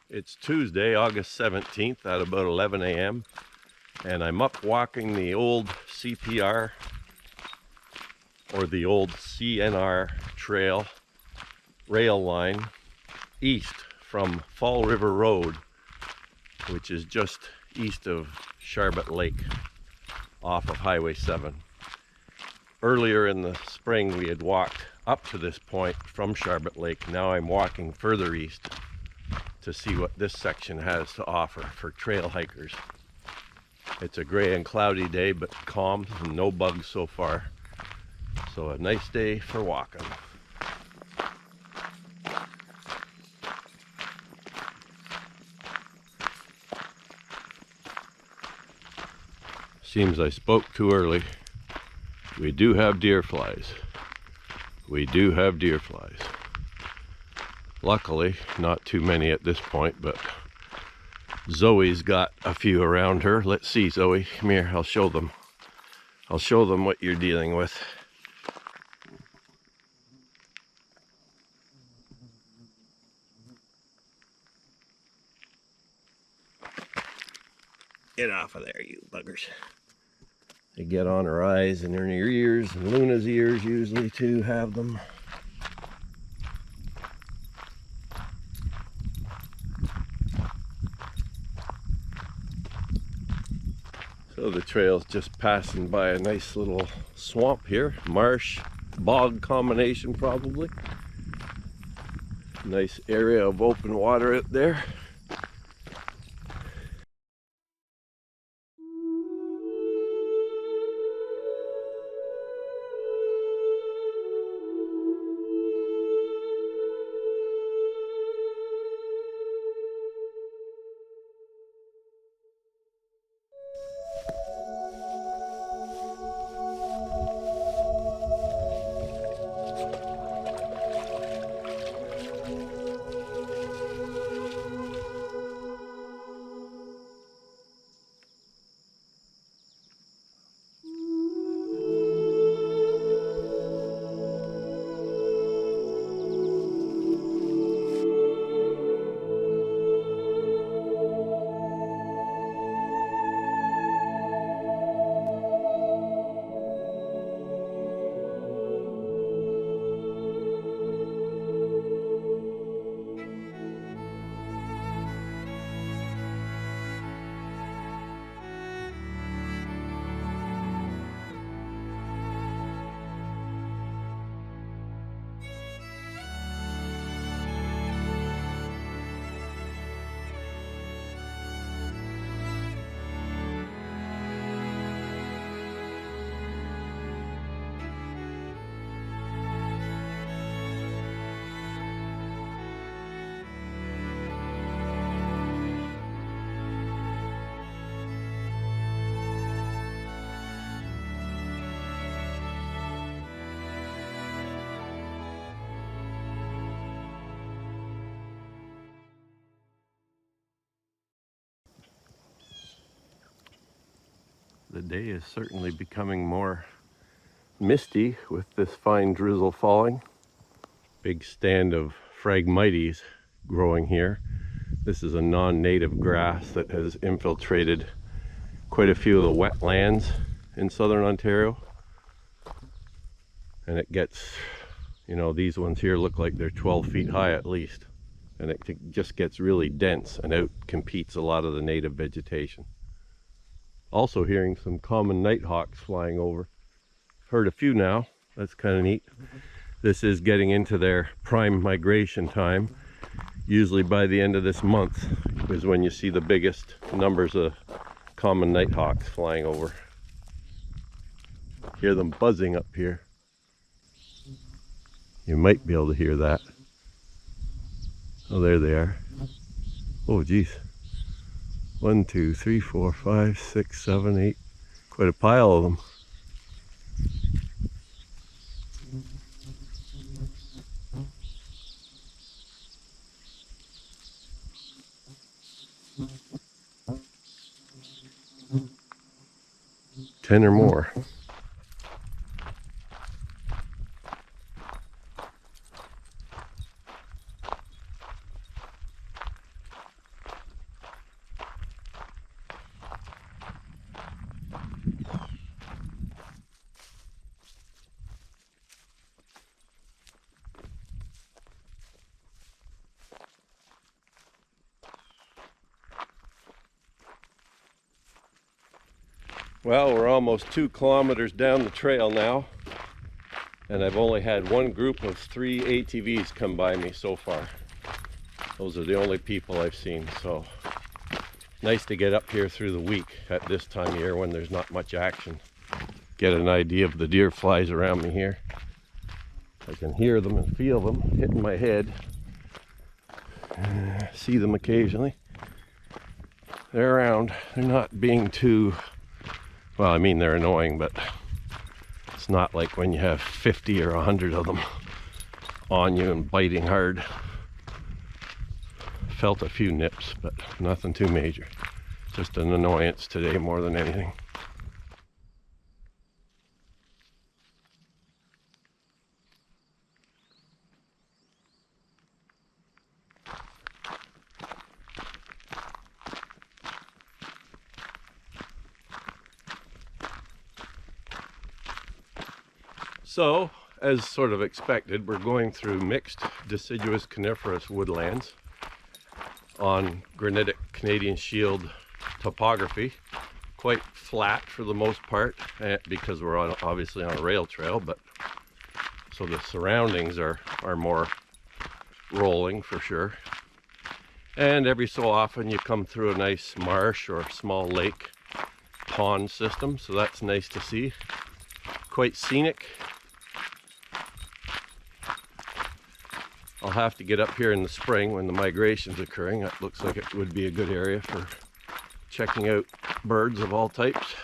It's Tuesday, August 17th at about 11 a.m. and I'm up walking the old CPR or the old CNR trail rail line east from Fall River Road, which is just east of Sharbot Lake off of Highway 7. Earlier in the spring we had walked up to this point from Sharbot Lake. Now I'm walking further east to see what this section has to offer for trail hikers. It's a gray and cloudy day, but calm and no bugs so far. So a nice day for walking. Seems I spoke too early. We do have deer flies. We do have deer flies. Luckily, not too many at this point, but Zoe's got a few around her. Let's see, Zoe, come here, I'll show them. I'll show them what you're dealing with. Get off of there, you buggers. They get on her eyes and in her ears, and Luna's ears usually too have them. So the trail's just passing by a nice little swamp here, marsh, bog combination probably. Nice area of open water out there. The day is certainly becoming more misty with this fine drizzle falling. Big stand of Phragmites growing here. This is a non-native grass that has infiltrated quite a few of the wetlands in southern Ontario. And it gets, you know, these ones here look like they're 12 feet high at least. And it just gets really dense and out competes a lot of the native vegetation. Also hearing some common nighthawks flying over. Heard a few now. That's kind of neat. This is getting into their prime migration time. Usually by the end of this month is when you see the biggest numbers of common nighthawks flying over. Hear them buzzing up here. You might be able to hear that. Oh, there they are. Oh, geez. 1, 2, 3, 4, 5, 6, 7, 8. Quite a pile of them. Ten or more. Well, we're almost 2 kilometers down the trail now, and I've only had one group of 3 ATVs come by me so far. Those are the only people I've seen, so nice to get up here through the week at this time of year when there's not much action. Get an idea of the deer flies around me here. I can hear them and feel them hitting my head. See them occasionally. They're around. They're not being too, well, I mean, they're annoying, but it's not like when you have 50 or 100 of them on you and biting hard. Felt a few nips, but nothing too major. Just an annoyance today more than anything. So, as sort of expected, we're going through mixed deciduous coniferous woodlands on granitic Canadian Shield topography. Quite flat for the most part, because we're obviously on a rail trail, but so the surroundings are more rolling for sure. And every so often you come through a nice marsh or small lake pond system, so that's nice to see. Quite scenic. I'll have to get up here in the spring when the migration's occurring. That looks like it would be a good area for checking out birds of all types.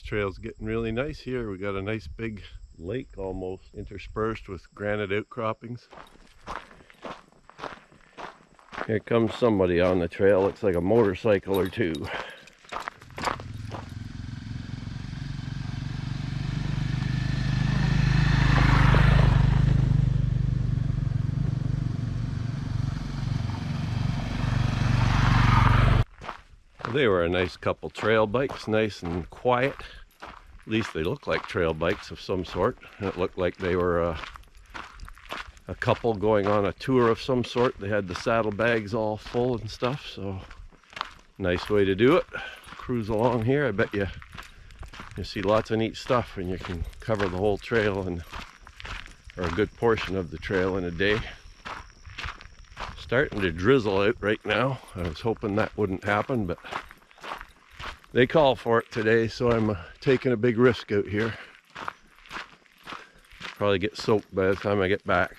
Trail's getting really nice here. We got a nice big lake almost interspersed with granite outcroppings. Here comes somebody on the trail. Looks like a motorcycle or two. They were a nice couple trail bikes, nice and quiet. At least they look like trail bikes of some sort. And it looked like they were a couple going on a tour of some sort. They had the saddlebags all full and stuff, so nice way to do it. Cruise along here. I bet you see lots of neat stuff, and you can cover the whole trail or a good portion of the trail in a day. Starting to drizzle out right now. I was hoping that wouldn't happen, but they call for it today, so I'm taking a big risk out here. Probably get soaked by the time I get back.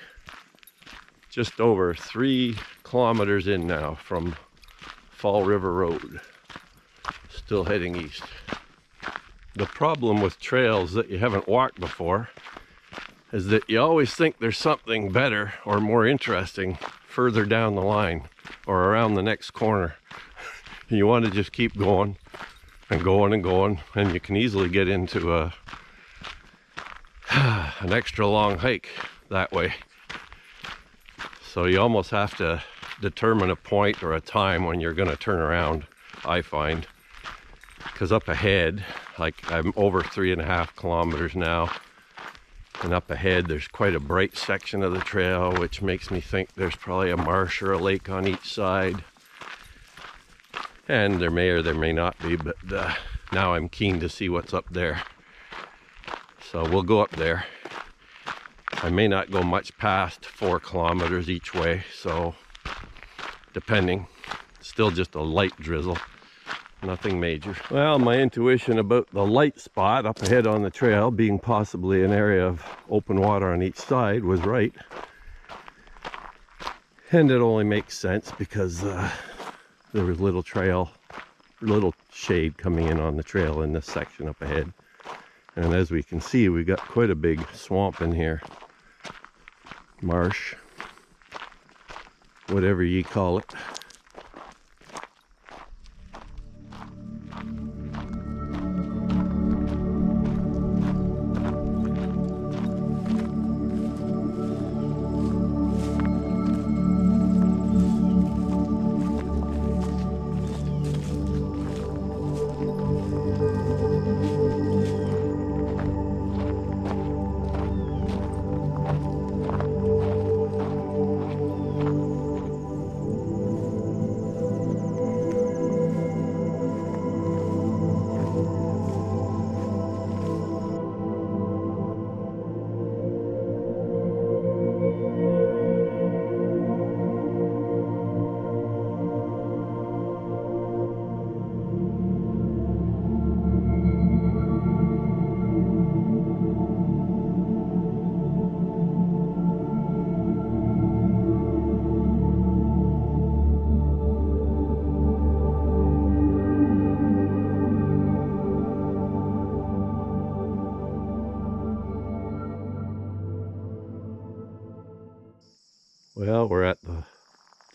Just over 3 kilometers in now from Fall River Road. Still heading east. The problem with trails that you haven't walked before is that you always think there's something better or more interesting further down the line or around the next corner. You want to just keep going and going and going, and you can easily get into an extra long hike that way. So you almost have to determine a point or a time when you're going to turn around, I find. Because up ahead, like I'm over 3.5 kilometers now, and up ahead there's quite a bright section of the trail, which makes me think there's probably a marsh or a lake on each side. And there may or there may not be, but now I'm keen to see what's up there. So we'll go up there. I may not go much past 4 kilometers each way, so depending. Still just a light drizzle, nothing major. Well, my intuition about the light spot up ahead on the trail being possibly an area of open water on each side was right. And it only makes sense because there was little shade coming in on the trail in this section up ahead. And as we can see, we got quite a big swamp in here. Marsh, whatever ye call it.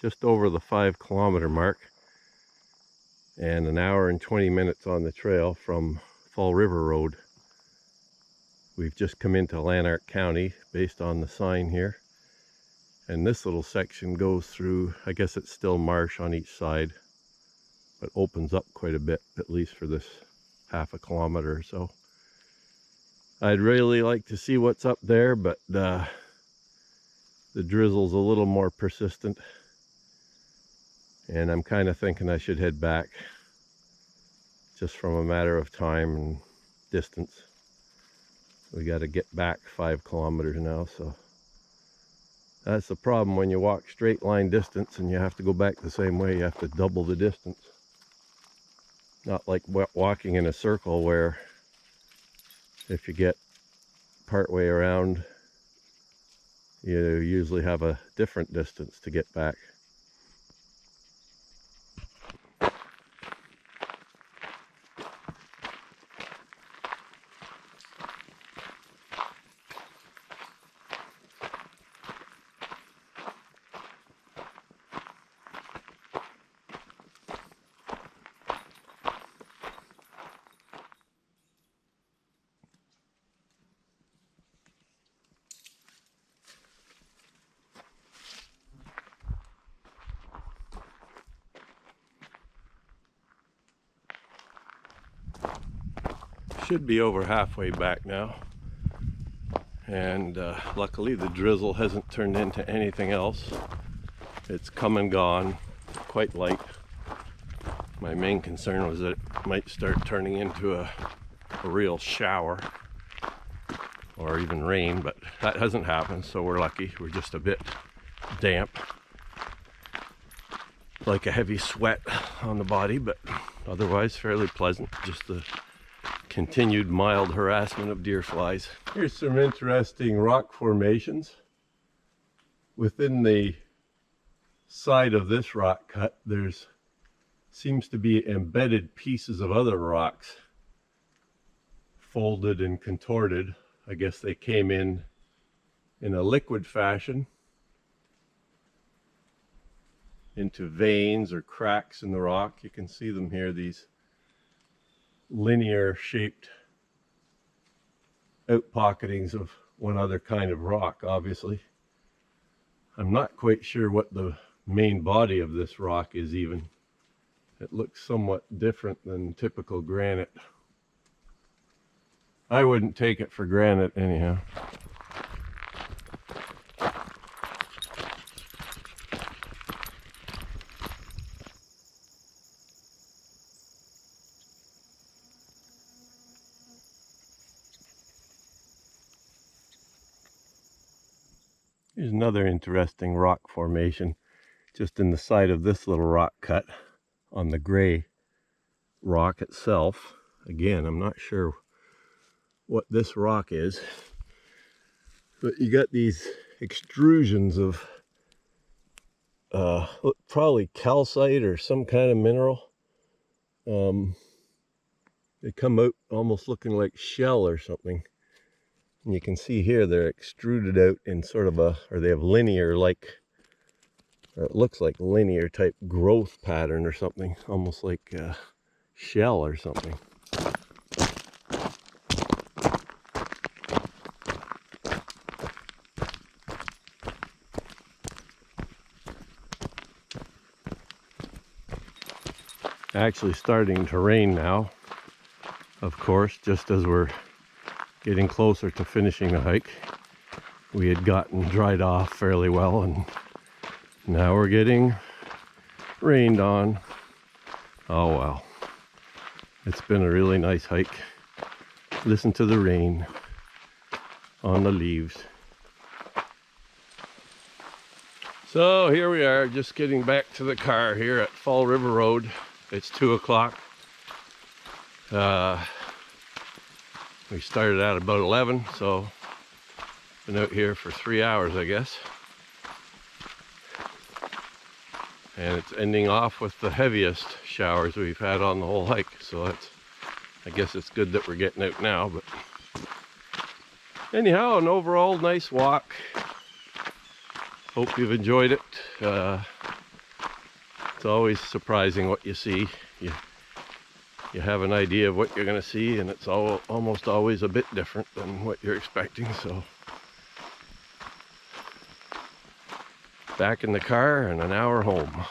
just over the 5-kilometer mark, and an hour and 20 minutes on the trail from Fall River Road. We've just come into Lanark County based on the sign here. And this little section goes through, I guess it's still marsh on each side, but opens up quite a bit, at least for this half a kilometer or so. I'd really like to see what's up there, but the drizzle's a little more persistent. And I'm kind of thinking I should head back, just from a matter of time and distance. We got to get back 5 kilometers now, so that's the problem when you walk straight line distance and you have to go back the same way. You have to double the distance. Not like walking in a circle where if you get part way around, you usually have a different distance to get back. Should be over halfway back now, and luckily the drizzle hasn't turned into anything else. It's come and gone, quite light. My main concern was that it might start turning into a real shower or even rain, but that hasn't happened, so we're lucky. We're just a bit damp, like a heavy sweat on the body, but otherwise fairly pleasant. Just the continued mild harassment of deer flies. Here's some interesting rock formations. Within the side of this rock cut, there's seems to be embedded pieces of other rocks, folded and contorted. I guess they came in a liquid fashion into veins or cracks in the rock. You can see them here, these linear shaped outpocketings of one other kind of rock, obviously. I'm not quite sure what the main body of this rock is even. It looks somewhat different than typical granite. I wouldn't take it for granite anyhow. Here's another interesting rock formation just in the side of this little rock cut on the gray rock itself. Again, I'm not sure what this rock is, but you got these extrusions of probably calcite or some kind of mineral. They come out almost looking like shell or something. And you can see here they're extruded out in sort of or they have linear like, or it looks like linear type growth pattern or something, almost like a shell or something. Actually starting to rain now, of course, just as we're getting closer to finishing the hike. We had gotten dried off fairly well, and now we're getting rained on. Oh well, it's been a really nice hike. Listen to the rain on the leaves. So here we are, just getting back to the car here at Fall River Road. It's 2 o'clock. We started out about 11, so been out here for 3 hours, I guess. And it's ending off with the heaviest showers we've had on the whole hike, so I guess it's good that we're getting out now. But anyhow, an overall nice walk. Hope you've enjoyed it. always surprising what you see. You have an idea of what you're going to see, and it's almost always a bit different than what you're expecting. So back in the car and an hour home.